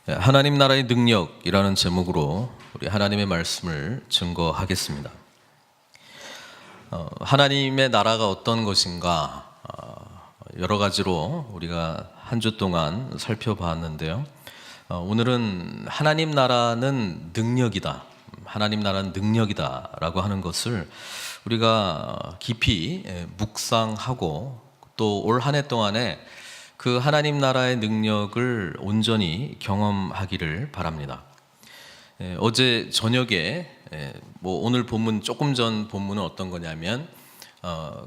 하나님 나라의 능력이라는 제목으로 우리 하나님의 말씀을 증거하겠습니다. 하나님의 나라가 어떤 것인가 여러 가지로 우리가 한 주 동안 살펴봤는데요. 오늘은 하나님 나라는 능력이다. 하나님 나라는 능력이다라고 하는 것을 우리가 깊이 묵상하고 또 올 한 해 동안에 그 하나님 나라의 능력을 온전히 경험하기를 바랍니다. 어제 저녁에 오늘 본문 조금 전 본문은 어떤 거냐면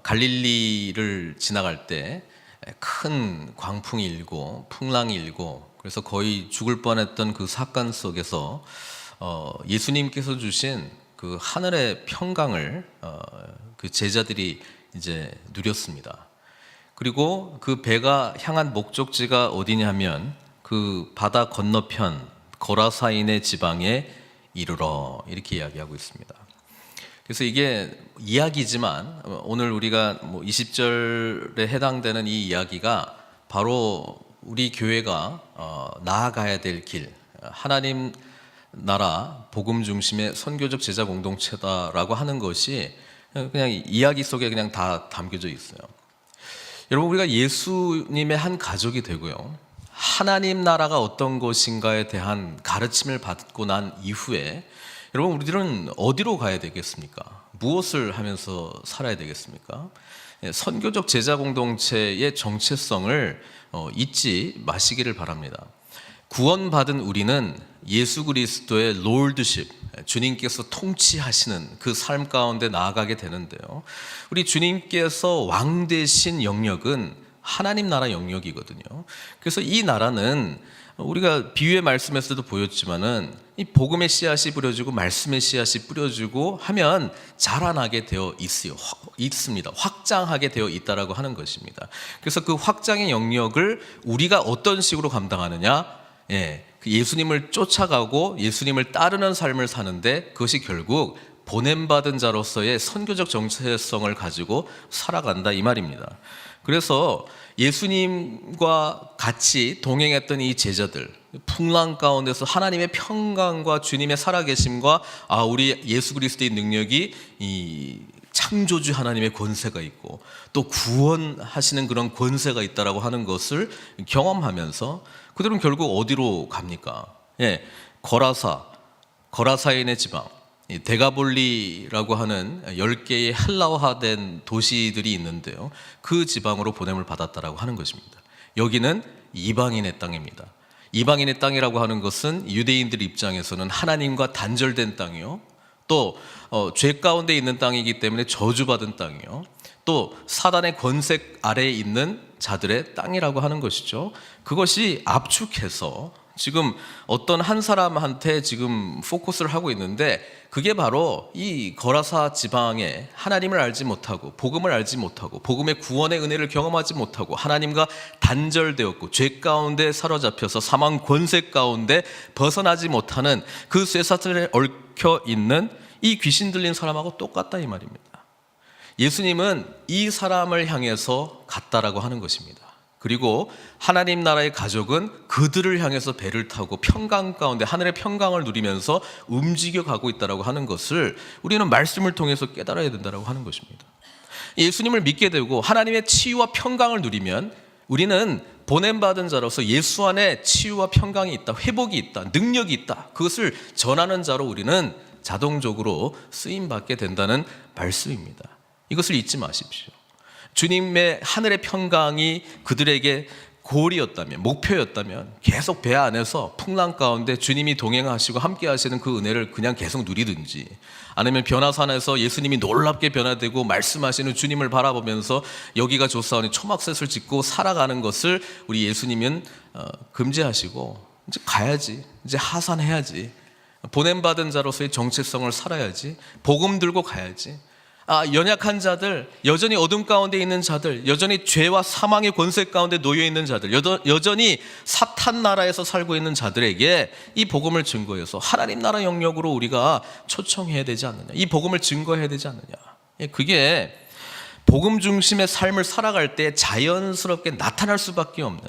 갈릴리를 지나갈 때 큰 광풍이 일고 풍랑이 일고 그래서 거의 죽을 뻔했던 그 사건 속에서 예수님께서 주신 그 하늘의 평강을 그 제자들이 이제 누렸습니다. 그리고 그 배가 향한 목적지가 어디냐면 그 바다 건너편 거라사인의 지방에 이르러 이렇게 이야기하고 있습니다. 그래서 이게 이야기지만 오늘 우리가 20절에 해당되는 이 이야기가 바로 우리 교회가 나아가야 될 길, 하나님 나라 복음 중심의 선교적 제자 공동체다라고 하는 것이 그냥 이야기 속에 그냥 다 담겨져 있어요. 여러분, 우리가 예수님의 한 가족이 되고요, 하나님 나라가 어떤 것인가에 대한 가르침을 받고 난 이후에 여러분, 우리들은 어디로 가야 되겠습니까? 무엇을 하면서 살아야 되겠습니까? 선교적 제자 공동체의 정체성을 잊지 마시기를 바랍니다. 구원받은 우리는 예수 그리스도의 롤드십, 주님께서 통치하시는 그 삶 가운데 나아가게 되는데요, 우리 주님께서 왕 되신 영역은 하나님 나라 영역이거든요. 그래서 이 나라는 우리가 비유의 말씀에서도 보였지만은 이 복음의 씨앗이 뿌려지고 말씀의 씨앗이 뿌려지고 하면 자라나게 되어 있습니다. 확장하게 되어 있다라고 하는 것입니다. 그래서 그 확장의 영역을 우리가 어떤 식으로 감당하느냐? 그 예수님을 쫓아가고 예수님을 따르는 삶을 사는데 그것이 결국 보냄받은 자로서의 선교적 정체성을 가지고 살아간다 이 말입니다. 그래서 예수님과 같이 동행했던 이 제자들, 풍랑 가운데서 하나님의 평강과 주님의 살아계심과 우리 예수 그리스도의 능력이 이 창조주 하나님의 권세가 있고 또 구원하시는 그런 권세가 있다라고 하는 것을 경험하면서 그들은 결국 어디로 갑니까? 거라사인의 지방, 데가볼리라고 하는 10개의 헬라어화된 도시들이 있는데요, 그 지방으로 보냄을 받았다라고 하는 것입니다. 여기는 이방인의 땅입니다. 이방인의 땅이라고 하는 것은 유대인들 입장에서는 하나님과 단절된 땅이요, 또 죄 가운데 있는 땅이기 때문에 저주받은 땅이요, 또 사단의 권세 아래에 있는 자들의 땅이라고 하는 것이죠. 그것이 압축해서 지금 어떤 한 사람한테 지금 포커스를 하고 있는데 그게 바로 이 거라사 지방에 하나님을 알지 못하고 복음을 알지 못하고 복음의 구원의 은혜를 경험하지 못하고 하나님과 단절되었고 죄 가운데 사로잡혀서 사망 권세 가운데 벗어나지 못하는 그 쇠사슬에 얽혀 있는 이 귀신 들린 사람하고 똑같다 이 말입니다. 예수님은 이 사람을 향해서 갔다라고 하는 것입니다. 그리고 하나님 나라의 가족은 그들을 향해서 배를 타고 평강 가운데 하늘의 평강을 누리면서 움직여가고 있다라고 하는 것을 우리는 말씀을 통해서 깨달아야 된다라고 하는 것입니다. 예수님을 믿게 되고 하나님의 치유와 평강을 누리면 우리는 보냄받은 자로서 예수 안에 치유와 평강이 있다, 회복이 있다, 능력이 있다, 그것을 전하는 자로 우리는 자동적으로 쓰임받게 된다는 말씀입니다. 이것을 잊지 마십시오. 주님의 하늘의 평강이 그들에게 골이었다면, 목표였다면 계속 배 안에서 풍랑 가운데 주님이 동행하시고 함께 하시는 그 은혜를 그냥 계속 누리든지, 아니면 변화산에서 예수님이 놀랍게 변화되고 말씀하시는 주님을 바라보면서 여기가 좋사오니 초막셋을 짓고 살아가는 것을 우리 예수님은 금지하시고 이제 가야지, 이제 하산해야지, 보냄받은 자로서의 정체성을 살아야지, 복음 들고 가야지, 연약한 자들, 여전히 어둠 가운데 있는 자들, 여전히 죄와 사망의 권세 가운데 놓여 있는 자들, 여전히 사탄 나라에서 살고 있는 자들에게 이 복음을 증거해서 하나님 나라 영역으로 우리가 초청해야 되지 않느냐, 이 복음을 증거해야 되지 않느냐. 그게 복음 중심의 삶을 살아갈 때 자연스럽게 나타날 수밖에 없는,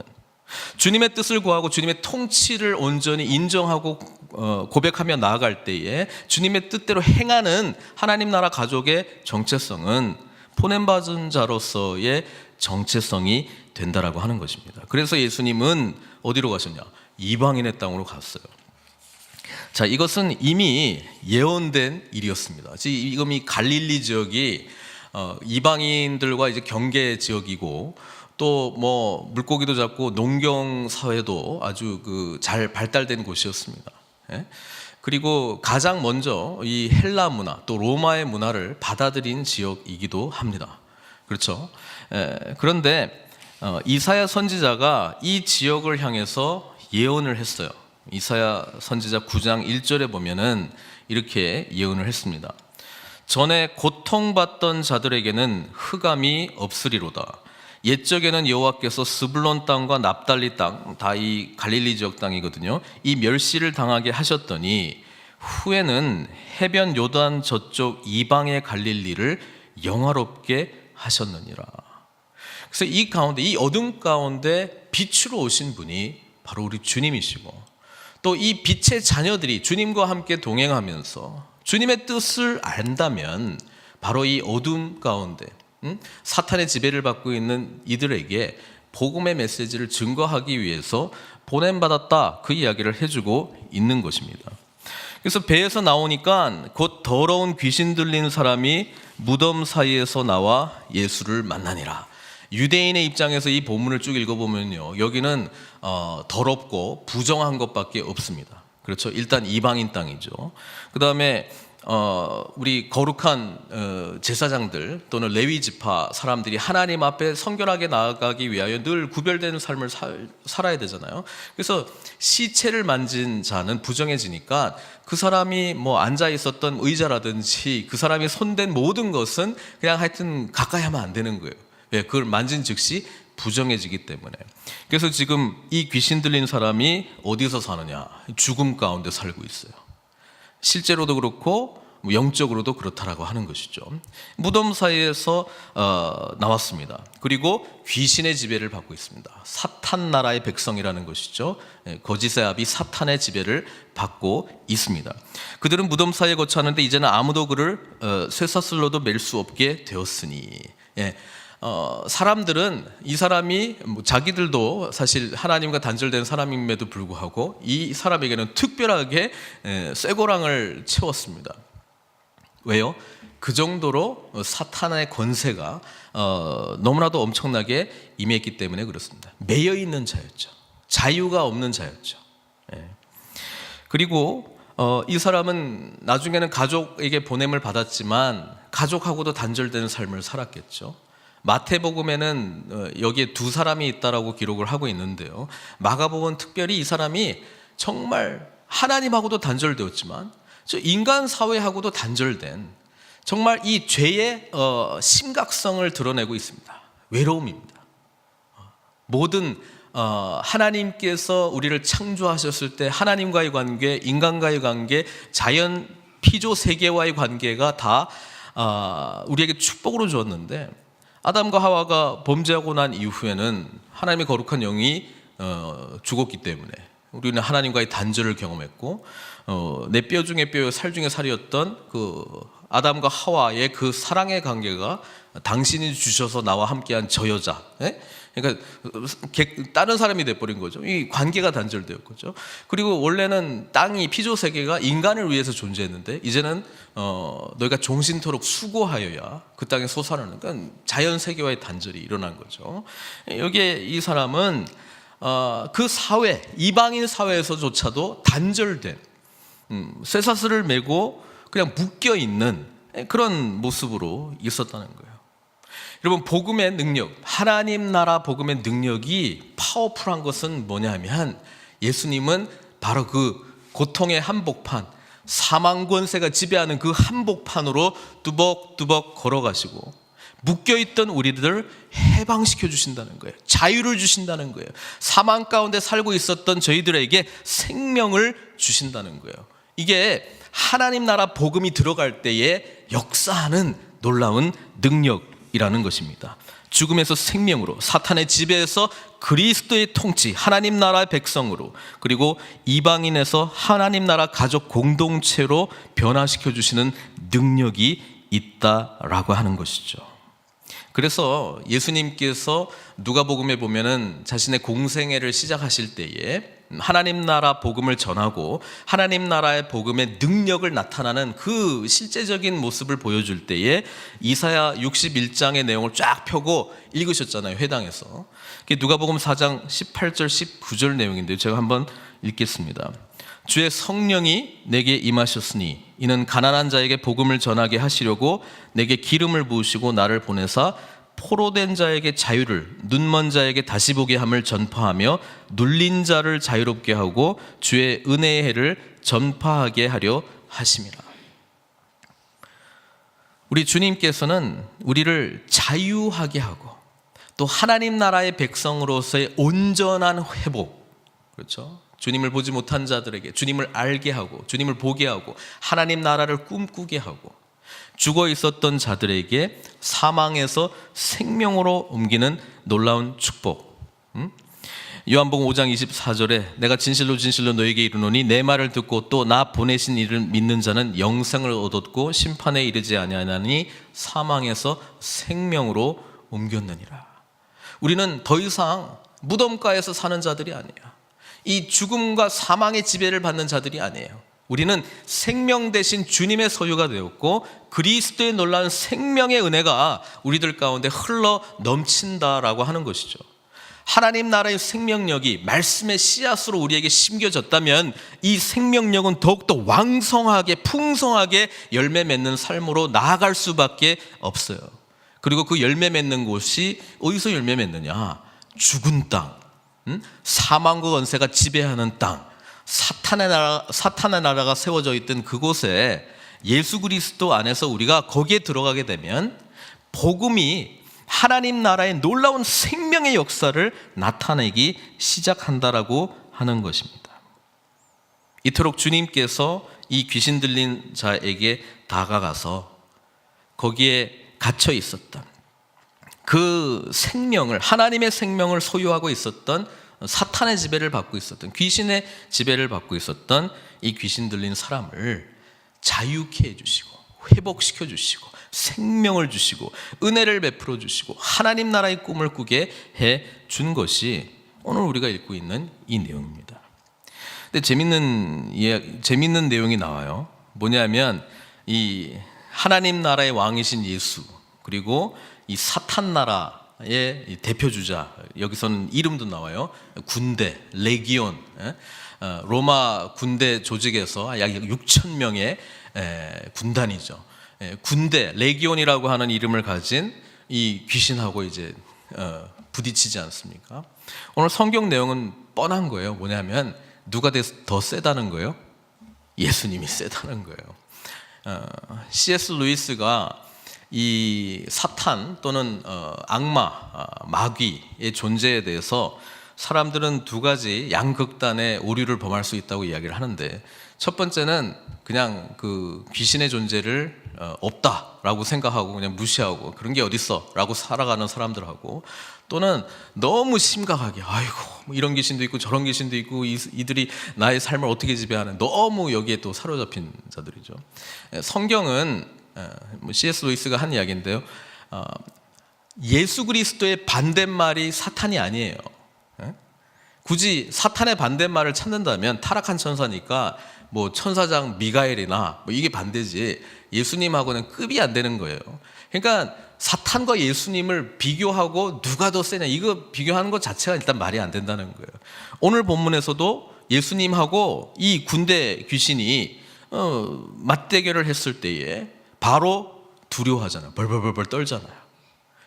주님의 뜻을 구하고 주님의 통치를 온전히 인정하고 고백하며 나아갈 때에 주님의 뜻대로 행하는 하나님 나라 가족의 정체성은 보냄받은 자로서의 정체성이 된다라고 하는 것입니다. 그래서 예수님은 어디로 가셨냐? 이방인의 땅으로 갔어요. 자, 이것은 이미 예언된 일이었습니다. 지금 이 갈릴리 지역이 이방인들과 이제 경계 지역이고, 또 뭐 물고기도 잡고 농경 사회도 아주 잘 발달된 곳이었습니다. 예? 그리고 가장 먼저 이 헬라 문화 또 로마의 문화를 받아들인 지역이기도 합니다. 그렇죠? 그런데 이사야 선지자가 이 지역을 향해서 예언을 했어요. 이사야 선지자 9장 1절에 보면은 이렇게 예언을 했습니다. 전에 고통받던 자들에게는 흑암이 없으리로다. 옛적에는 여호와께서 스불론 땅과 납달리 땅, 다 이 갈릴리 지역 땅이거든요, 이 멸시를 당하게 하셨더니 후에는 해변 요단 저쪽 이방의 갈릴리를 영화롭게 하셨느니라. 그래서 이 가운데, 이 어둠 가운데 빛으로 오신 분이 바로 우리 주님이시고, 또 이 빛의 자녀들이 주님과 함께 동행하면서 주님의 뜻을 안다면 바로 이 어둠 가운데 사탄의 지배를 받고 있는 이들에게 복음의 메시지를 증거하기 위해서 보냄받았다, 그 이야기를 해주고 있는 것입니다. 그래서 배에서 나오니까 곧 더러운 귀신 들린 사람이 무덤 사이에서 나와 예수를 만나니라. 유대인의 입장에서 이 본문을 쭉 읽어보면요, 여기는 더럽고 부정한 것밖에 없습니다. 그렇죠? 일단 이방인 땅이죠. 그 다음에 우리 거룩한 제사장들 또는 레위 지파 사람들이 하나님 앞에 성결하게 나아가기 위하여 늘 구별되는 삶을 살아야 되잖아요. 그래서 시체를 만진 자는 부정해지니까 그 사람이 뭐 앉아 있었던 의자라든지 그 사람이 손댄 모든 것은 그냥 하여튼 가까이 하면 안 되는 거예요. 왜? 그걸 만진 즉시 부정해지기 때문에. 그래서 지금 이 귀신 들린 사람이 어디서 사느냐? 죽음 가운데 살고 있어요. 실제로도 그렇고 영적으로도 그렇다라고 하는 것이죠. 무덤 사이에서 나왔습니다. 그리고 귀신의 지배를 받고 있습니다. 사탄 나라의 백성이라는 것이죠. 거짓의 아비 사탄의 지배를 받고 있습니다. 그들은 무덤 사이에 거처하는데 이제는 아무도 그를 쇠사슬로도 맬 수 없게 되었으니, 사람들은 이 사람이 자기들도 사실 하나님과 단절된 사람임에도 불구하고 이 사람에게는 특별하게 쇠고랑을 채웠습니다. 왜요? 그 정도로 사탄의 권세가 너무나도 엄청나게 임했기 때문에 그렇습니다. 매여 있는 자였죠. 자유가 없는 자였죠. 그리고 이 사람은 나중에는 가족에게 보냄을 받았지만 가족하고도 단절된 삶을 살았겠죠. 마태복음에는 여기에 두 사람이 있다라고 기록을 하고 있는데요, 마가복음은 특별히 이 사람이 정말 하나님하고도 단절되었지만 인간 사회하고도 단절된 정말 이 죄의 심각성을 드러내고 있습니다. 외로움입니다. 모든 하나님께서 우리를 창조하셨을 때 하나님과의 관계, 인간과의 관계, 자연 피조 세계와의 관계가 다 우리에게 축복으로 주었는데, 아담과 하와가 범죄하고 난 이후에는 하나님의 거룩한 영이 죽었기 때문에 우리는 하나님과의 단절을 경험했고, 내 뼈 중에 뼈요 살 중에 살이었던 그 아담과 하와의 그 사랑의 관계가 당신이 주셔서 나와 함께한 저 여자, 그러니까 다른 사람이 돼버린 거죠. 이 관계가 단절되었죠. 그리고 원래는 땅이 피조 세계가 인간을 위해서 존재했는데 이제는 너희가 종신토록 수고하여야 그 땅에 솟아나는, 그러니까 자연 세계와의 단절이 일어난 거죠. 여기에 이 사람은 그 사회, 이방인 사회에서조차도 단절된 쇠사슬을 메고 그냥 묶여 있는 그런 모습으로 있었다는 거예요. 여러분, 복음의 능력, 하나님 나라 복음의 능력이 파워풀한 것은 뭐냐면, 예수님은 바로 그 고통의 한복판, 사망 권세가 지배하는 그 한복판으로 뚜벅뚜벅 걸어가시고 묶여있던 우리들을 해방시켜 주신다는 거예요. 자유를 주신다는 거예요. 사망 가운데 살고 있었던 저희들에게 생명을 주신다는 거예요. 이게 하나님 나라 복음이 들어갈 때에 역사하는 놀라운 능력이라는 것입니다. 죽음에서 생명으로, 사탄의 지배에서 그리스도의 통치, 하나님 나라의 백성으로, 그리고 이방인에서 하나님 나라 가족 공동체로 변화시켜 주시는 능력이 있다라고 하는 것이죠. 그래서 예수님께서 누가복음에 보면은 자신의 공생애를 시작하실 때에 하나님 나라 복음을 전하고 하나님 나라의 복음의 능력을 나타나는 그 실제적인 모습을 보여줄 때에 이사야 61장의 내용을 쫙 펴고 읽으셨잖아요, 회당에서. 그게 누가복음 4장 18절 19절 내용인데요, 제가 한번 읽겠습니다. 주의 성령이 내게 임하셨으니 이는 가난한 자에게 복음을 전하게 하시려고 내게 기름을 부으시고 나를 보내사 포로된 자에게 자유를, 눈먼 자에게 다시 보게 함을 전파하며 눌린 자를 자유롭게 하고 주의 은혜의 해를 전파하게 하려 하심이라. 우리 주님께서는 우리를 자유하게 하고 또 하나님 나라의 백성으로서의 온전한 회복, 그렇죠? 주님을 보지 못한 자들에게 주님을 알게 하고 주님을 보게 하고 하나님 나라를 꿈꾸게 하고 죽어 있었던 자들에게 사망에서 생명으로 옮기는 놀라운 축복. 요한복음 5장 24절에 내가 진실로 진실로 너에게 이르노니 내 말을 듣고 또 나 보내신 이를 믿는 자는 영생을 얻었고 심판에 이르지 아니하나니 사망에서 생명으로 옮겼느니라. 우리는 더 이상 무덤가에서 사는 자들이 아니에요. 이 죽음과 사망의 지배를 받는 자들이 아니에요. 우리는 생명 대신 주님의 소유가 되었고 그리스도의 놀라운 생명의 은혜가 우리들 가운데 흘러 넘친다라고 하는 것이죠. 하나님 나라의 생명력이 말씀의 씨앗으로 우리에게 심겨졌다면 이 생명력은 더욱더 왕성하게 풍성하게 열매 맺는 삶으로 나아갈 수밖에 없어요. 그리고 그 열매 맺는 곳이 어디서 열매 맺느냐? 죽은 땅, 사망과 권세가 지배하는 땅, 사탄의 나라가 세워져 있던 그곳에 예수 그리스도 안에서 우리가 거기에 들어가게 되면 복음이 하나님 나라의 놀라운 생명의 역사를 나타내기 시작한다라고 하는 것입니다. 이토록 주님께서 이 귀신 들린 자에게 다가가서 거기에 갇혀 있었던 그 생명을, 하나님의 생명을 소유하고 있었던 사탄의 지배를 받고 있었던, 귀신의 지배를 받고 있었던 이 귀신 들린 사람을 자유케 해주시고 회복시켜 주시고 생명을 주시고 은혜를 베풀어 주시고 하나님 나라의 꿈을 꾸게 해 준 것이 오늘 우리가 읽고 있는 이 내용입니다. 근데 재밌는 내용이 나와요. 뭐냐면 이 하나님 나라의 왕이신 예수, 그리고 이 사탄 나라의 대표 주자, 여기서는 이름도 나와요. 군대, 레기온, 로마 군대 조직에서 약 6천 명의 군단이죠. 군대, 레기온이라고 하는 이름을 가진 이 귀신하고 이제 부딪히지 않습니까? 오늘 성경 내용은 뻔한 거예요. 뭐냐면 누가 더 세다는 거예요? 예수님이 세다는 거예요. C.S. 루이스가 이 사탄 또는 악마, 마귀의 존재에 대해서 사람들은 두 가지 양극단의 오류를 범할 수 있다고 이야기를 하는데, 첫 번째는 그냥 그 귀신의 존재를 없다라고 생각하고 그냥 무시하고 그런 게 어딨어 라고 살아가는 사람들하고, 또는 너무 심각하게 아이고 뭐 이런 귀신도 있고 저런 귀신도 있고 이들이 나의 삶을 어떻게 지배하는, 너무 여기에 또 사로잡힌 자들이죠. 성경은 C.S. 루이스가 한 이야기인데요, 예수 그리스도의 반대말이 사탄이 아니에요. 굳이 사탄의 반대말을 찾는다면 타락한 천사니까 뭐 천사장 미가엘이나 뭐 이게 반대지, 예수님하고는 급이 안 되는 거예요. 그러니까 사탄과 예수님을 비교하고 누가 더 세냐, 이거 비교하는 것 자체가 일단 말이 안 된다는 거예요. 오늘 본문에서도 예수님하고 이 군대 귀신이 맞대결을 했을 때에 바로 두려워하잖아요. 벌벌벌벌 떨잖아요.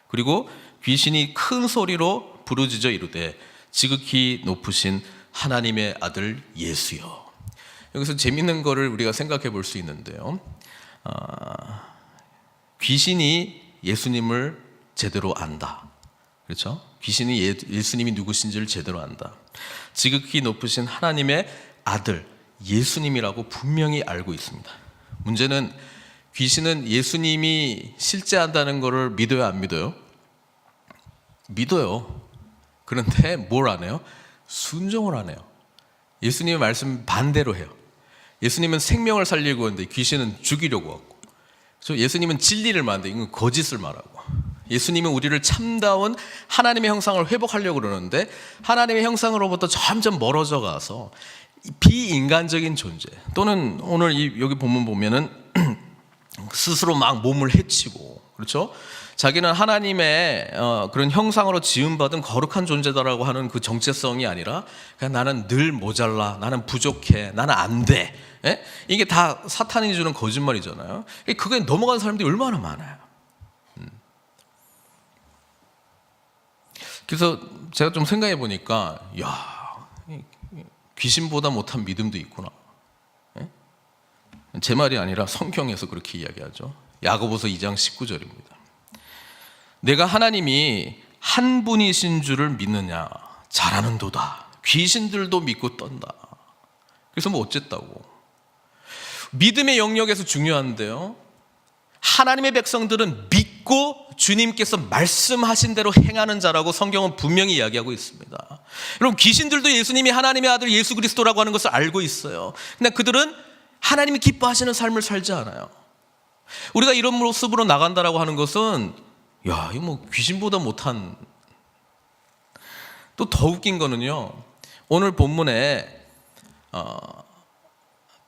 그리고 귀신이 큰 소리로 부르짖어 이르되 지극히 높으신 하나님의 아들 예수여. 여기서 재밌는 거를 우리가 생각해 볼 수 있는데요, 귀신이 예수님을 제대로 안다. 그렇죠? 귀신이 예수님이 누구신지를 제대로 안다. 지극히 높으신 하나님의 아들 예수님이라고 분명히 알고 있습니다. 문제는 귀신은 예수님이 실제한다는 것을 믿어요, 안 믿어요? 믿어요. 그런데 뭘 안 해요? 순종을 안 해요. 예수님의 말씀 반대로 해요. 예수님은 생명을 살리고 하는데 귀신은 죽이려고 하고, 그래서 예수님은 진리를 말하는데 이건 거짓을 말하고, 예수님은 우리를 참다운 하나님의 형상을 회복하려고 그러는데 하나님의 형상으로부터 점점 멀어져 가서 비인간적인 존재, 또는 오늘 여기 본문 보면은 스스로 막 몸을 해치고, 그렇죠? 자기는 하나님의 그런 형상으로 지음받은 거룩한 존재다라고 하는 그 정체성이 아니라 그냥 나는 늘 모자라, 나는 부족해, 나는 안 돼. 예? 이게 다 사탄이 주는 거짓말이잖아요. 그게 넘어간 사람들이 얼마나 많아요. 그래서 제가 좀 생각해 보니까, 야, 귀신보다 못한 믿음도 있구나. 예? 제 말이 아니라 성경에서 그렇게 이야기하죠. 야고보서 2장 19절입니다. 내가 하나님이 한 분이신 줄을 믿느냐? 잘하는도다. 귀신들도 믿고 떤다. 그래서 뭐 어쨌다고. 믿음의 영역에서 중요한데요, 하나님의 백성들은 믿고 주님께서 말씀하신 대로 행하는 자라고 성경은 분명히 이야기하고 있습니다. 여러분, 귀신들도 예수님이 하나님의 아들 예수 그리스도라고 하는 것을 알고 있어요. 근데 그들은 하나님이 기뻐하시는 삶을 살지 않아요. 우리가 이런 모습으로 나간다라고 하는 것은, 야, 이거 뭐 귀신보다 못한. 또 더 웃긴 거는요, 오늘 본문에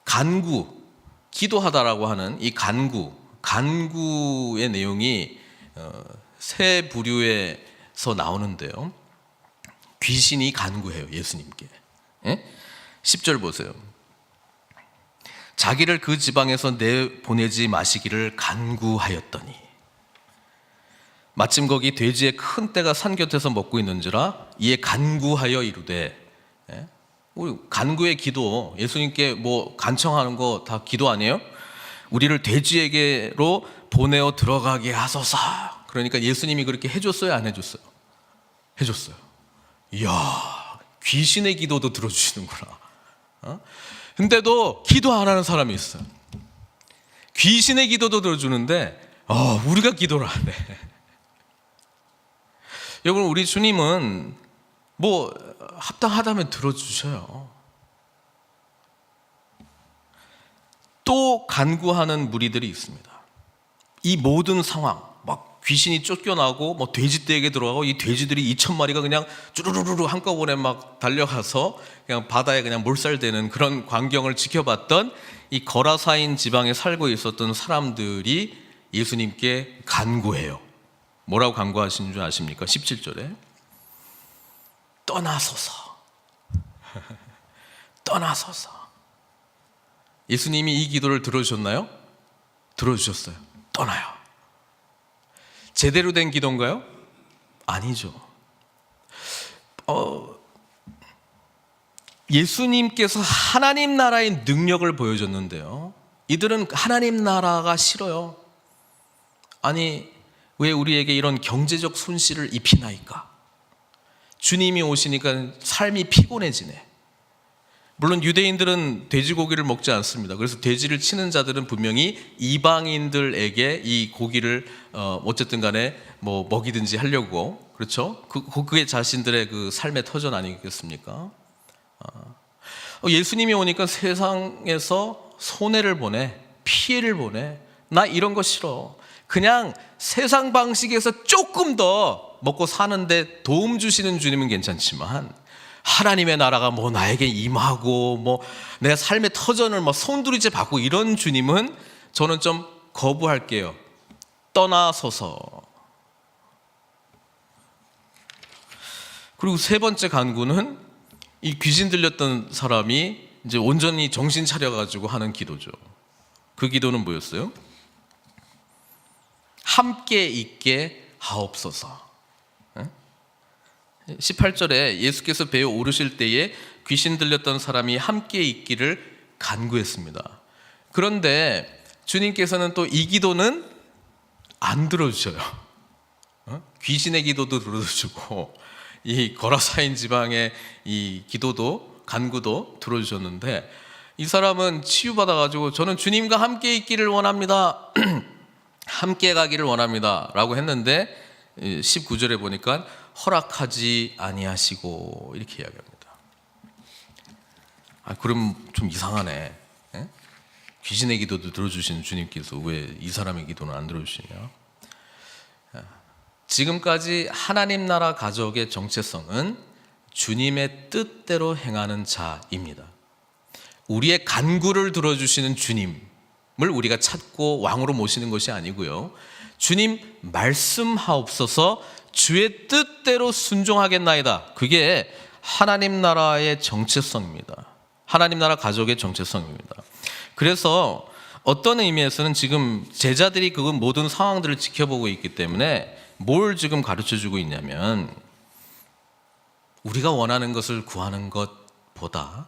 간구, 기도하다라고 하는 이 간구의 내용이 세 부류에서 나오는데요, 귀신이 간구해요, 예수님께. 예? 10절 보세요. 자기를 그 지방에서 내보내지 마시기를 간구하였더니, 마침 거기 돼지의 큰 떼가 산 곁에서 먹고 있는지라 이에 간구하여 이르되. 예? 우리 간구의 기도, 예수님께 뭐 간청하는 거 다 기도 아니에요? 우리를 돼지에게로 보내어 들어가게 하소서. 그러니까 예수님이 그렇게 해줬어요, 안 해줬어요? 해줬어요. 이야, 귀신의 기도도 들어주시는구나. 근데도 기도 안 하는 사람이 있어요. 귀신의 기도도 들어주는데 우리가 기도를 안 해. 여러분, 우리 주님은 뭐 합당하다면 들어주셔요. 또 간구하는 무리들이 있습니다. 이 모든 상황, 막 귀신이 쫓겨나고 뭐 돼지떼에게 들어가고, 이 돼지들이 2,000마리가 그냥 쭈루루루 한꺼번에 막 달려가서 그냥 바다에 그냥 몰살되는 그런 광경을 지켜봤던 이 거라사인 지방에 살고 있었던 사람들이 예수님께 간구해요. 뭐라고 간구하시는 줄 아십니까? 17절에 떠나소서. 떠나소서. 예수님이 이 기도를 들어주셨나요? 들어주셨어요. 떠나요. 제대로 된 기도인가요? 아니죠. 예수님께서 하나님 나라의 능력을 보여줬는데요, 이들은 하나님 나라가 싫어요. 아니, 왜 우리에게 이런 경제적 손실을 입히나이까? 주님이 오시니까 삶이 피곤해지네. 물론 유대인들은 돼지고기를 먹지 않습니다. 그래서 돼지를 치는 자들은 분명히 이방인들에게 이 고기를 어쨌든 간에 뭐 먹이든지 하려고, 그렇죠? 그게 자신들의 그 삶의 터전 아니겠습니까? 예수님이 오니까 세상에서 손해를 보내, 피해를 보내. 나 이런 거 싫어. 그냥 세상 방식에서 조금 더 먹고 사는데 도움 주시는 주님은 괜찮지만, 하나님의 나라가 뭐 나에게 임하고 뭐 내가 삶의 터전을 뭐 손두리째 받고 이런 주님은 저는 좀 거부할게요. 떠나소서. 그리고 세 번째 간구는 이 귀신 들렸던 사람이 이제 온전히 정신 차려가지고 하는 기도죠. 그 기도는 뭐였어요? 함께 있게 하옵소서. 18절에 예수께서 배에 오르실 때에 귀신 들렸던 사람이 함께 있기를 간구했습니다. 그런데 주님께서는 또 이 기도는 안 들어주셔요. 귀신의 기도도 들어주고 이 거라사인 지방의 이 기도도, 간구도 들어주셨는데, 이 사람은 치유받아가지고 저는 주님과 함께 있기를 원합니다. 함께 가기를 원합니다 라고 했는데 19절에 보니까 허락하지 아니하시고 이렇게 이야기합니다. 그럼 좀 이상하네. 에? 귀신의 기도도 들어주시는 주님께서 왜 이 사람의 기도는 안 들어주시냐? 지금까지 하나님 나라 가족의 정체성은 주님의 뜻대로 행하는 자입니다. 우리의 간구를 들어주시는 주님을 우리가 찾고 왕으로 모시는 것이 아니고요, 주님 말씀하옵소서 주의 뜻대로 순종하겠나이다. 그게 하나님 나라의 정체성입니다. 하나님 나라 가족의 정체성입니다. 그래서 어떤 의미에서는 지금 제자들이 그 모든 상황들을 지켜보고 있기 때문에 뭘 지금 가르쳐주고 있냐면, 우리가 원하는 것을 구하는 것보다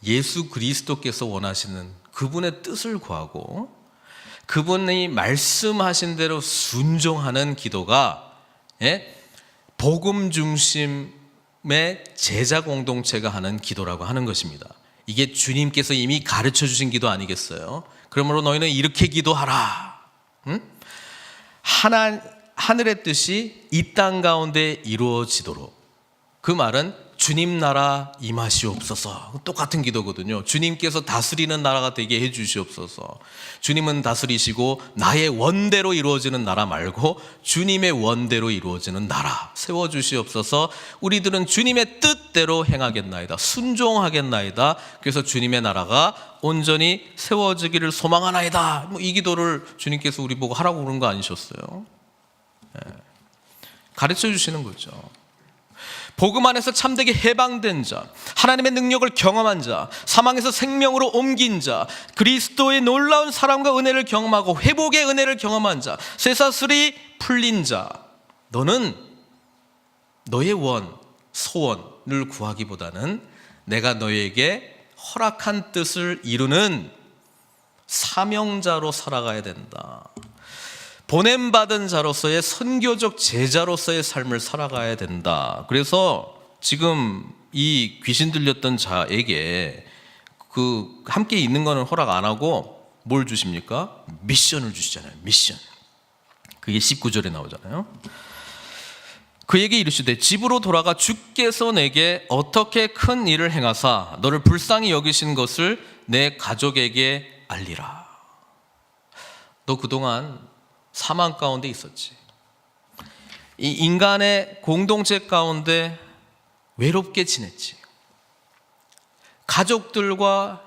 예수 그리스도께서 원하시는 그분의 뜻을 구하고 그분이 말씀하신 대로 순종하는 기도가 복음 중심의 제자 공동체가 하는 기도라고 하는 것입니다. 이게 주님께서 이미 가르쳐 주신 기도 아니겠어요? 그러므로 너희는 이렇게 기도하라. 하늘의 뜻이 이 땅 가운데 이루어지도록. 그 말은 주님 나라 임하시옵소서. 똑같은 기도거든요. 주님께서 다스리는 나라가 되게 해 주시옵소서. 주님은 다스리시고 나의 원대로 이루어지는 나라 말고 주님의 원대로 이루어지는 나라 세워주시옵소서. 우리들은 주님의 뜻대로 행하겠나이다. 순종하겠나이다. 그래서 주님의 나라가 온전히 세워지기를 소망하나이다. 이 기도를 주님께서 우리 보고 하라고 그런 거 아니셨어요? 가르쳐 주시는 거죠. 복음 안에서 참되게 해방된 자, 하나님의 능력을 경험한 자, 사망에서 생명으로 옮긴 자, 그리스도의 놀라운 사랑과 은혜를 경험하고 회복의 은혜를 경험한 자, 쇠사슬이 풀린 자, 너는 너의 소원을 구하기보다는 내가 너에게 허락한 뜻을 이루는 사명자로 살아가야 된다. 보냄받은 자로서의 선교적 제자로서의 삶을 살아가야 된다. 그래서 지금 이 귀신 들렸던 자에게 그 함께 있는 거는 허락 안 하고 뭘 주십니까? 미션을 주시잖아요. 미션. 그게 19절에 나오잖아요. 그에게 이르시되 집으로 돌아가 주께서 내게 어떻게 큰 일을 행하사 너를 불쌍히 여기신 것을 내 가족에게 알리라. 너 그동안 사망 가운데 있었지. 이 인간의 공동체 가운데 외롭게 지냈지. 가족들과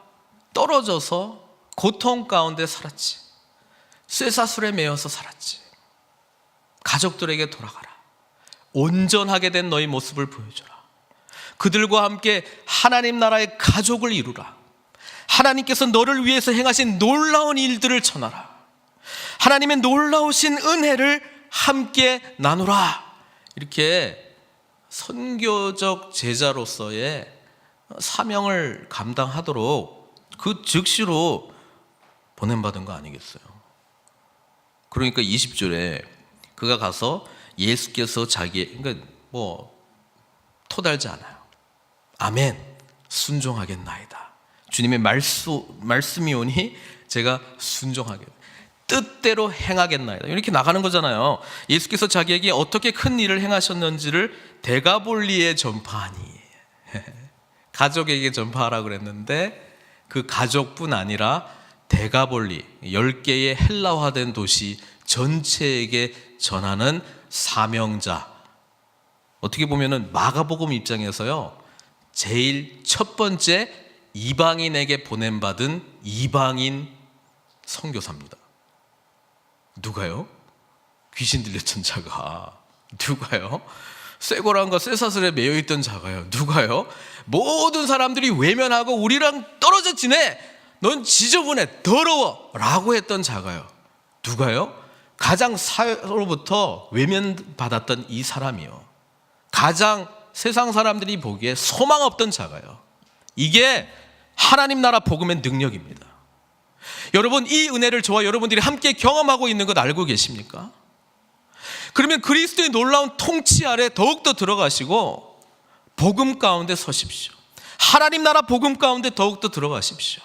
떨어져서 고통 가운데 살았지. 쇠사슬에 매여서 살았지. 가족들에게 돌아가라. 온전하게 된 너의 모습을 보여줘라. 그들과 함께 하나님 나라의 가족을 이루라. 하나님께서 너를 위해서 행하신 놀라운 일들을 전하라. 하나님의 놀라우신 은혜를 함께 나누라. 이렇게 선교적 제자로서의 사명을 감당하도록 그 즉시로 보냄받은 거 아니겠어요? 그러니까 20절에 그가 가서 예수께서 그러니까 토달지 않아요. 아멘, 순종하겠나이다. 주님의 말씀이 오니 제가 순종하겠다. 뜻대로 행하겠나이다. 이렇게 나가는 거잖아요. 예수께서 자기에게 어떻게 큰 일을 행하셨는지를 데가볼리에 전파하니. 가족에게 전파하라 그랬는데 그 가족뿐 아니라 데가볼리 10개의 헬라화된 도시 전체에게 전하는 사명자. 어떻게 보면은 마가복음 입장에서요, 제일 첫 번째 이방인에게 보냄받은 이방인 선교사입니다. 누가요? 귀신 들렸던 자가. 누가요? 쇠고랑과 쇠사슬에 매여있던 자가요. 누가요? 모든 사람들이 외면하고 우리랑 떨어져 지내. 넌 지저분해, 더러워 라고 했던 자가요. 누가요? 가장 사회로부터 외면받았던 이 사람이요. 가장 세상 사람들이 보기에 소망 없던 자가요. 이게 하나님 나라 복음의 능력입니다. 여러분, 이 은혜를 저와 여러분들이 함께 경험하고 있는 것 알고 계십니까? 그러면 그리스도의 놀라운 통치 아래 더욱더 들어가시고 복음 가운데 서십시오. 하나님 나라 복음 가운데 더욱더 들어가십시오.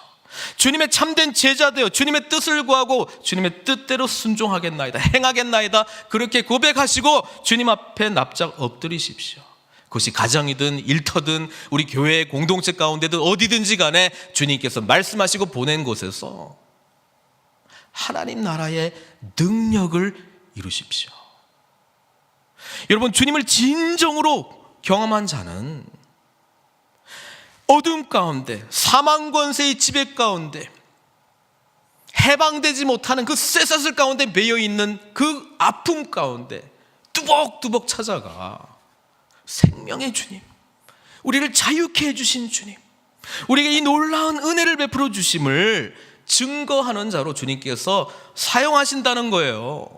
주님의 참된 제자 되어 주님의 뜻을 구하고 주님의 뜻대로 순종하겠나이다, 행하겠나이다, 그렇게 고백하시고 주님 앞에 납작 엎드리십시오. 그것이 가정이든 일터든 우리 교회의 공동체 가운데든 어디든지 간에 주님께서 말씀하시고 보낸 곳에서 하나님 나라의 능력을 이루십시오. 여러분, 주님을 진정으로 경험한 자는 어둠 가운데, 사망 권세의 지배 가운데, 해방되지 못하는 그 쇠사슬 가운데 매여 있는 그 아픔 가운데 뚜벅뚜벅 찾아가 생명의 주님, 우리를 자유케 해주신 주님, 우리에게 이 놀라운 은혜를 베풀어 주심을 증거하는 자로 주님께서 사용하신다는 거예요.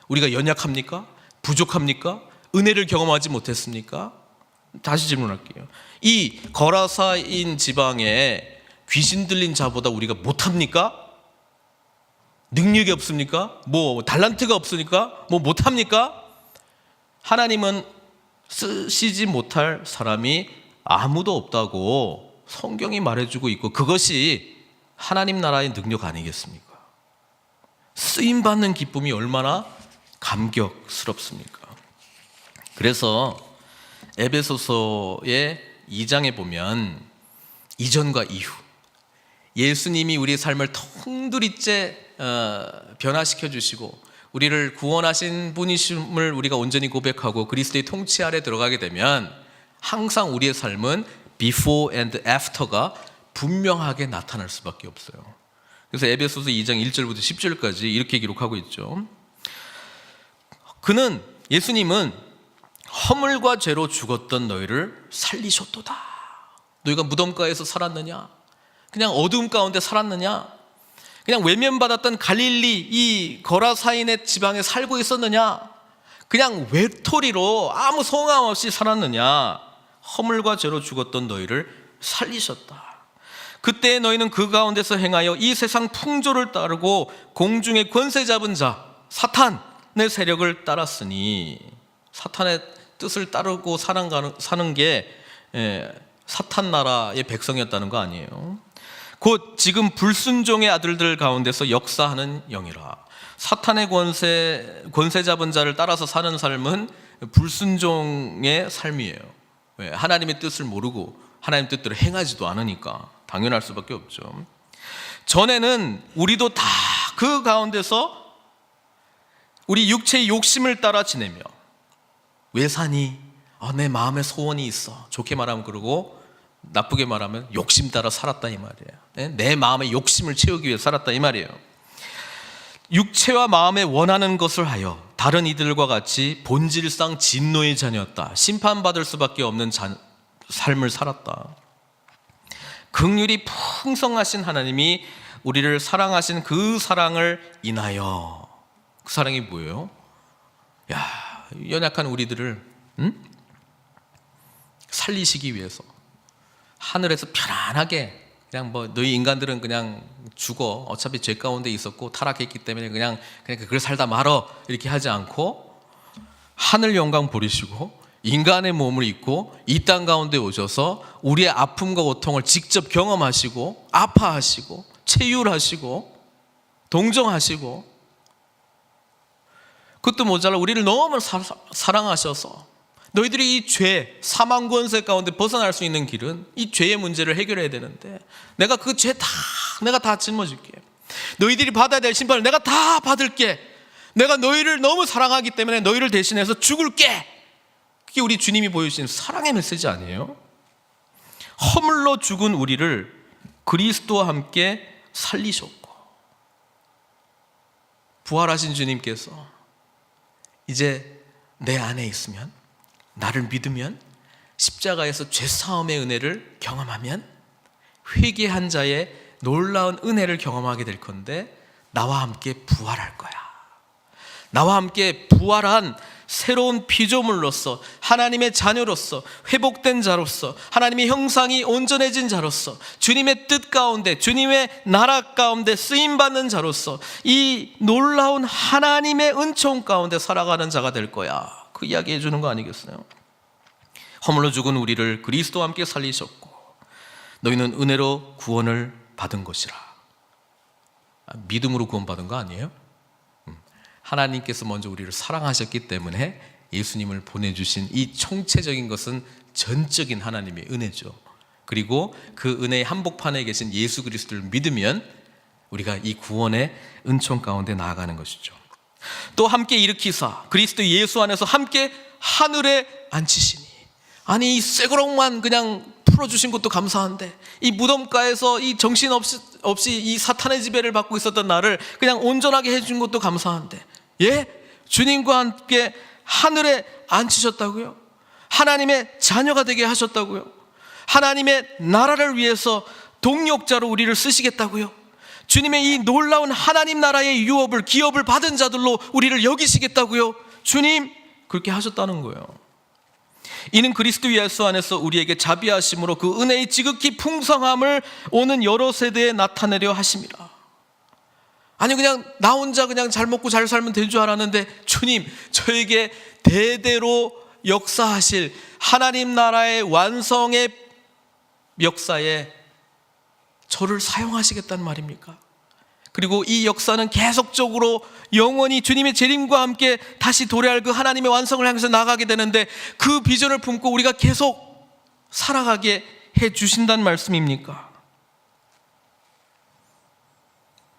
우리가 연약합니까? 부족합니까? 은혜를 경험하지 못했습니까? 다시 질문할게요. 이 거라사인 지방에 귀신 들린 자보다 우리가 못합니까? 능력이 없습니까? 뭐 달란트가 없으니까 뭐 못합니까? 하나님은 쓰시지 못할 사람이 아무도 없다고 성경이 말해주고 있고, 그것이 하나님 나라의 능력 아니겠습니까? 쓰임받는 기쁨이 얼마나 감격스럽습니까? 그래서 에베소서의 2장에 보면 이전과 이후, 예수님이 우리의 삶을 통두리째 변화시켜 주시고 우리를 구원하신 분이심을 우리가 온전히 고백하고 그리스도의 통치 아래 들어가게 되면 항상 우리의 삶은 before and after가 분명하게 나타날 수밖에 없어요. 그래서 에베소서 2장 1절부터 10절까지 이렇게 기록하고 있죠. 예수님은 허물과 죄로 죽었던 너희를 살리셨도다. 너희가 무덤가에서 살았느냐? 그냥 어두움 가운데 살았느냐? 그냥 외면받았던 갈릴리 이 거라사인의 지방에 살고 있었느냐? 그냥 외톨이로 아무 소망 없이 살았느냐? 허물과 죄로 죽었던 너희를 살리셨다. 그때 너희는 그 가운데서 행하여 이 세상 풍조를 따르고 공중의 권세 잡은 자 사탄의 세력을 따랐으니, 사탄의 뜻을 따르고 사는 게 사탄 나라의 백성이었다는 거 아니에요. 곧 지금 불순종의 아들들 가운데서 역사하는 영이라. 사탄의 권세 잡은 자를 따라서 사는 삶은 불순종의 삶이에요. 왜? 하나님의 뜻을 모르고 하나님 뜻대로 행하지도 않으니까 당연할 수밖에 없죠. 전에는 우리도 다 그 가운데서 우리 육체의 욕심을 따라 지내며, 왜 사니? 내 마음에 소원이 있어. 좋게 말하면 그러고 나쁘게 말하면 욕심 따라 살았다 이 말이에요. 내 마음의 욕심을 채우기 위해 살았다 이 말이에요. 육체와 마음에 원하는 것을 하여 다른 이들과 같이 본질상 진노의 자녀였다. 심판받을 수밖에 없는 삶을 살았다. 긍휼이 풍성하신 하나님이 우리를 사랑하신 그 사랑을 인하여, 그 사랑이 뭐예요? 연약한 우리들을 살리시기 위해서 하늘에서 편안하게 그냥 너희 인간들은 그냥 죽어, 어차피 죄 가운데 있었고 타락했기 때문에 그냥 그걸 살다 말어, 이렇게 하지 않고 하늘 영광 버리시고 인간의 몸을 입고 이 땅 가운데 오셔서 우리의 아픔과 고통을 직접 경험하시고 아파하시고 체휼하시고 동정하시고, 그것도 모자라 우리를 너무 사랑하셔서 너희들이 이 죄, 사망 권세 가운데 벗어날 수 있는 길은 이 죄의 문제를 해결해야 되는데, 내가 그 죄 내가 다 짊어질게. 너희들이 받아야 될 심판을 내가 다 받을게. 내가 너희를 너무 사랑하기 때문에 너희를 대신해서 죽을게. 그게 우리 주님이 보여주신 사랑의 메시지 아니에요? 허물로 죽은 우리를 그리스도와 함께 살리셨고, 부활하신 주님께서 이제 내 안에 있으면, 나를 믿으면, 십자가에서 죄사함의 은혜를 경험하면 회개한 자의 놀라운 은혜를 경험하게 될 건데, 나와 함께 부활할 거야. 나와 함께 부활한 새로운 피조물로서, 하나님의 자녀로서, 회복된 자로서, 하나님의 형상이 온전해진 자로서, 주님의 뜻 가운데, 주님의 나라 가운데 쓰임받는 자로서 이 놀라운 하나님의 은총 가운데 살아가는 자가 될 거야. 그 이야기 해주는 거 아니겠어요? 허물로 죽은 우리를 그리스도와 함께 살리셨고 너희는 은혜로 구원을 받은 것이라. 믿음으로 구원받은 거 아니에요? 하나님께서 먼저 우리를 사랑하셨기 때문에 예수님을 보내주신 이 총체적인 것은 전적인 하나님의 은혜죠. 그리고 그 은혜의 한복판에 계신 예수 그리스도를 믿으면 우리가 이 구원의 은총 가운데 나아가는 것이죠. 또 함께 일으키사 그리스도 예수 안에서 함께 하늘에 앉히시니. 아니 이 쇠고랑만 그냥 풀어주신 것도 감사한데 이 무덤가에서 이 정신없이 이 사탄의 지배를 받고 있었던 나를 그냥 온전하게 해준 것도 감사한데, 예? 주님과 함께 하늘에 앉히셨다고요? 하나님의 자녀가 되게 하셨다고요? 하나님의 나라를 위해서 동력자로 우리를 쓰시겠다고요? 주님의 이 놀라운 하나님 나라의 유업을 기업을 받은 자들로 우리를 여기시겠다고요? 주님 그렇게 하셨다는 거예요. 이는 그리스도 예수 안에서 우리에게 자비하심으로 그 은혜의 지극히 풍성함을 오는 여러 세대에 나타내려 하심이라. 아니 그냥 나 혼자 그냥 잘 먹고 잘 살면 될 줄 알았는데 주님 저에게 대대로 역사하실 하나님 나라의 완성의 역사에 저를 사용하시겠다는 말입니까? 그리고 이 역사는 계속적으로 영원히 주님의 재림과 함께 다시 도래할 그 하나님의 완성을 향해서 나가게 되는데 그 비전을 품고 우리가 계속 살아가게 해 주신다는 말씀입니까?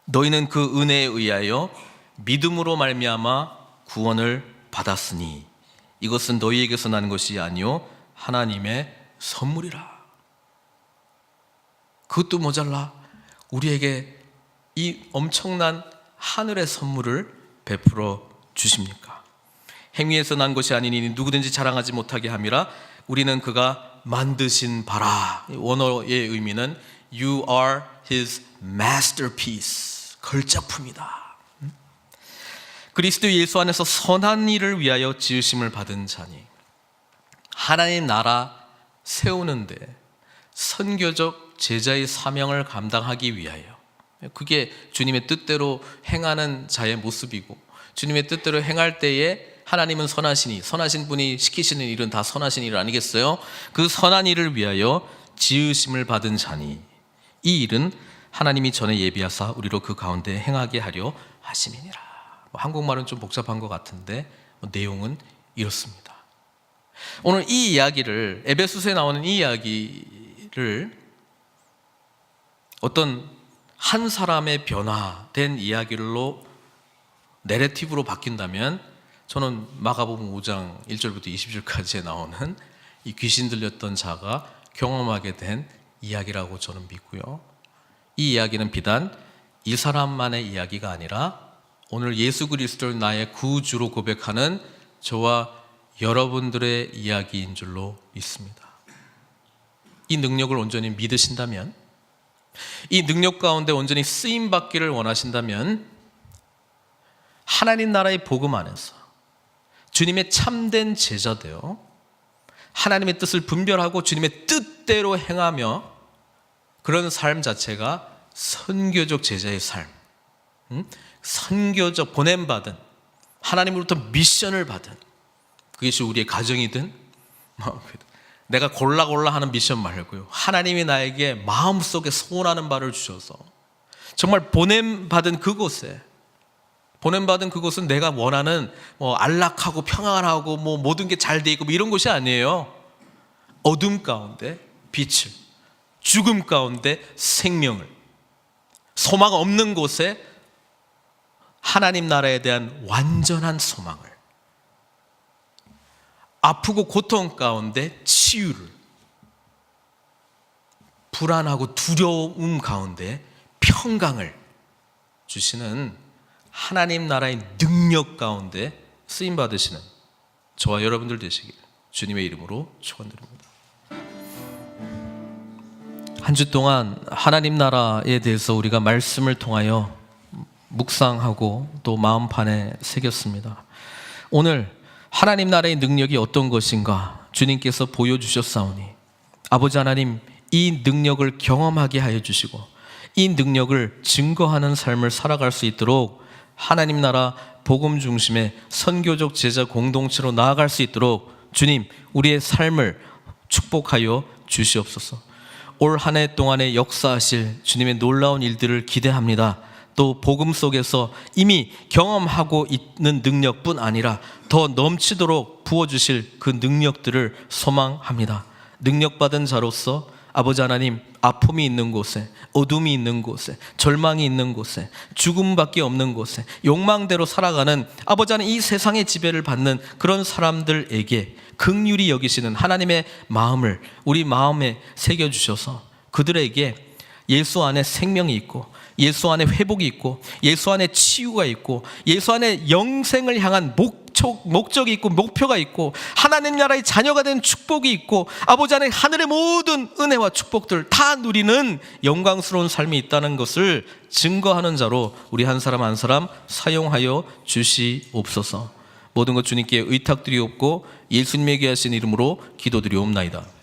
너희는 그 은혜에 의하여 믿음으로 말미암아 구원을 받았으니 이것은 너희에게서 나는 것이 아니요 하나님의 선물이라. 그것도 모자라 우리에게 이 엄청난 하늘의 선물을 베풀어 주십니까? 행위에서 난 것이 아니니 누구든지 자랑하지 못하게 함이라. 우리는 그가 만드신 바라. 원어의 의미는 You are his masterpiece, 걸작품이다. 그리스도 예수 안에서 선한 일을 위하여 지으심을 받은 자니 하나님 나라 세우는데 선교적 제자의 사명을 감당하기 위하여, 그게 주님의 뜻대로 행하는 자의 모습이고 주님의 뜻대로 행할 때에 하나님은 선하시니 선하신 분이 시키시는 일은 다 선하신 일 아니겠어요? 그 선한 일을 위하여 지으심을 받은 자니 이 일은 하나님이 전에 예비하사 우리로 그 가운데 행하게 하려 하심이니라. 한국말은 좀 복잡한 것 같은데 내용은 이렇습니다. 오늘 이 이야기를 에베소서에 나오는 이 이야기를 어떤 한 사람의 변화된 이야기로 내러티브로 바뀐다면 저는 마가복음 5장 1절부터 20절까지에 나오는 이 귀신 들렸던 자가 경험하게 된 이야기라고 저는 믿고요. 이 이야기는 비단 이 사람만의 이야기가 아니라 오늘 예수 그리스도를 나의 구주로 고백하는 저와 여러분들의 이야기인 줄로 믿습니다. 이 능력을 온전히 믿으신다면, 이 능력 가운데 온전히 쓰임받기를 원하신다면 하나님 나라의 복음 안에서 주님의 참된 제자 되어 하나님의 뜻을 분별하고 주님의 뜻대로 행하며 그런 삶 자체가 선교적 제자의 삶, 선교적 보냄받은 하나님으로부터 미션을 받은, 그것이 우리의 가정이든 내가 골라 하는 미션 말고요, 하나님이 나에게 마음속에 소원하는 바를 주셔서 정말 보냄받은 그곳에, 보냄받은 그곳은 내가 원하는 안락하고 평안하고 모든 게 잘 돼 있고 이런 곳이 아니에요. 어둠 가운데 빛을, 죽음 가운데 생명을, 소망 없는 곳에 하나님 나라에 대한 완전한 소망을, 아프고 고통 가운데 치유를, 불안하고 두려움 가운데 평강을 주시는 하나님 나라의 능력 가운데 쓰임받으시는 저와 여러분들 되시길 주님의 이름으로 축원드립니다. 한 주 동안 하나님 나라에 대해서 우리가 말씀을 통하여 묵상하고 또 마음판에 새겼습니다. 오늘 하나님 나라의 능력이 어떤 것인가 주님께서 보여주셨사오니 아버지 하나님, 이 능력을 경험하게 하여 주시고 이 능력을 증거하는 삶을 살아갈 수 있도록 하나님 나라 복음 중심의 선교적 제자 공동체로 나아갈 수 있도록 주님 우리의 삶을 축복하여 주시옵소서. 올 한 해 동안에 역사하실 주님의 놀라운 일들을 기대합니다. 또 복음 속에서 이미 경험하고 있는 능력뿐 아니라 더 넘치도록 부어주실 그 능력들을 소망합니다. 능력받은 자로서 아버지 하나님, 아픔이 있는 곳에, 어둠이 있는 곳에, 절망이 있는 곳에, 죽음밖에 없는 곳에 욕망대로 살아가는 아버지 하나님, 이 세상의 지배를 받는 그런 사람들에게 긍휼히 여기시는 하나님의 마음을 우리 마음에 새겨주셔서 그들에게 예수 안에 생명이 있고, 예수 안에 회복이 있고, 예수 안에 치유가 있고, 예수 안에 영생을 향한 목적이 있고, 목표가 있고, 하나님 나라의 자녀가 된 축복이 있고, 아버지 안에 하늘의 모든 은혜와 축복들 다 누리는 영광스러운 삶이 있다는 것을 증거하는 자로 우리 한 사람 한 사람 사용하여 주시옵소서. 모든 것 주님께 의탁드리옵고 예수님에게 하신 이름으로 기도드리옵나이다.